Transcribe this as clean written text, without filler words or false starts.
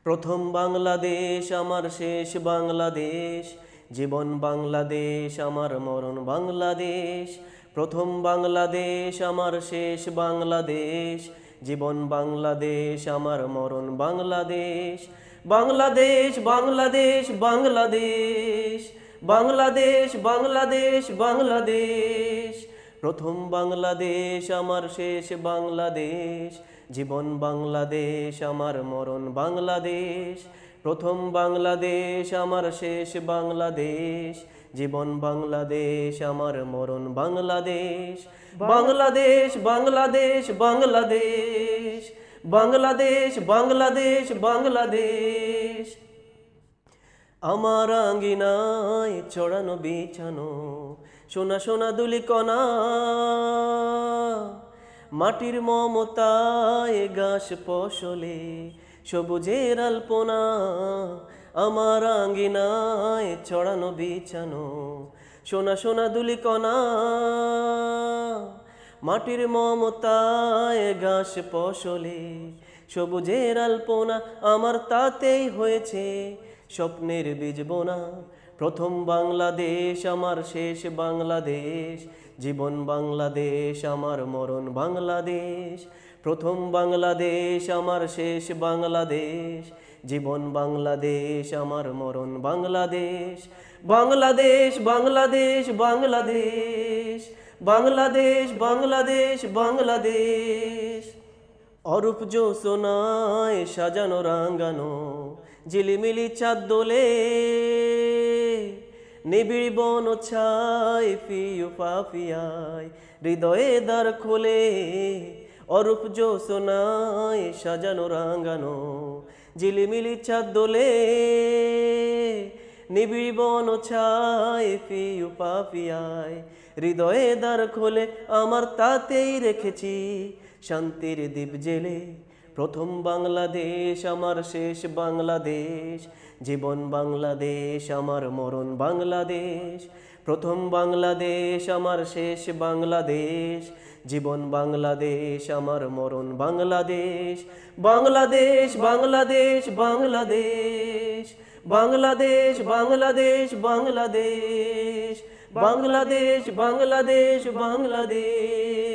প্রথম বাংলাদেশ আমার শেষ বাংলাদেশ, জীবন বাংলাদেশ আমার মরণ বাংলাদেশ। প্রথম বাংলাদেশ আমার শেষ বাংলাদেশ, জীবন বাংলাদেশ আমার মরণ বাংলাদেশ। বাংলাদেশ বাংলাদেশ বাংলাদেশ, বাংলাদেশ বাংলাদেশ বাংলাদেশ। প্রথম বাংলাদেশ আমার শেষ বাংলাদেশ, জীবন বাংলাদেশ আমার মরণ বাংলাদেশ। প্রথম বাংলাদেশ আমার শেষ বাংলাদেশ, জীবন বাংলাদেশ আমার মরণ বাংলাদেশ। বাংলাদেশ বাংলাদেশ বাংলাদেশ, বাংলাদেশ বাংলাদেশ বাংলাদেশ। আমার আঙ্গিনায় চড়ানো বিছানো সোনা সোনা দুলিকণা, মাটির মমতায় ঘাস ফসলে সবুজের আলপনা। আমার আঙ্গিনায় চড়ানো বিছানো সোনা সোনা দুলিকণা, মাটির মমতায় ঘাস ফসলে সবুজের আলপনা। আমার তাতেই হয়েছে স্বপ্নের বীজ বোনা। প্রথম বাংলাদেশ আমার শেষ বাংলাদেশ, জীবন বাংলাদেশ আমার মরণ বাংলাদেশ। প্রথম বাংলাদেশ আমার শেষ বাংলাদেশ, জীবন বাংলাদেশ আমার মরণ বাংলাদেশ। বাংলাদেশ বাংলাদেশ বাংলাদেশ, বাংলাদেশ বাংলাদেশ বাংলাদেশ। অরূপ জ্যোৎস্নায় সাজানো রাঙ্গানো ঝিলিমিলি চাঁদ দোলে, নিবিড় বন ছায় পিউ পাপিয়ায় হৃদয়ে দ্বার খোলে। অরূপ জ্যোৎস্নায় সাজানো রাঙ্গানো ঝিলিমিলি চাঁদ দোলে, নিবিড় বন ছায় পিউ পাপিয়ায় হৃদয়ে দ্বার খোলে। আমার তাতেই রেখেছি শান্তির দ্বীপ জেলে। প্রথম বাংলাদেশ আমার শেষ বাংলাদেশ, জীবন বাংলাদেশ আমার মরণ বাংলাদেশ। প্রথম বাংলাদেশ আমার শেষ বাংলাদেশ, জীবন বাংলাদেশ আমার মরণ বাংলাদেশ। বাংলাদেশ বাংলাদেশ বাংলাদেশ, বাংলাদেশ বাংলাদেশ বাংলাদেশ, বাংলাদেশ বাংলাদেশ বাংলাদেশ।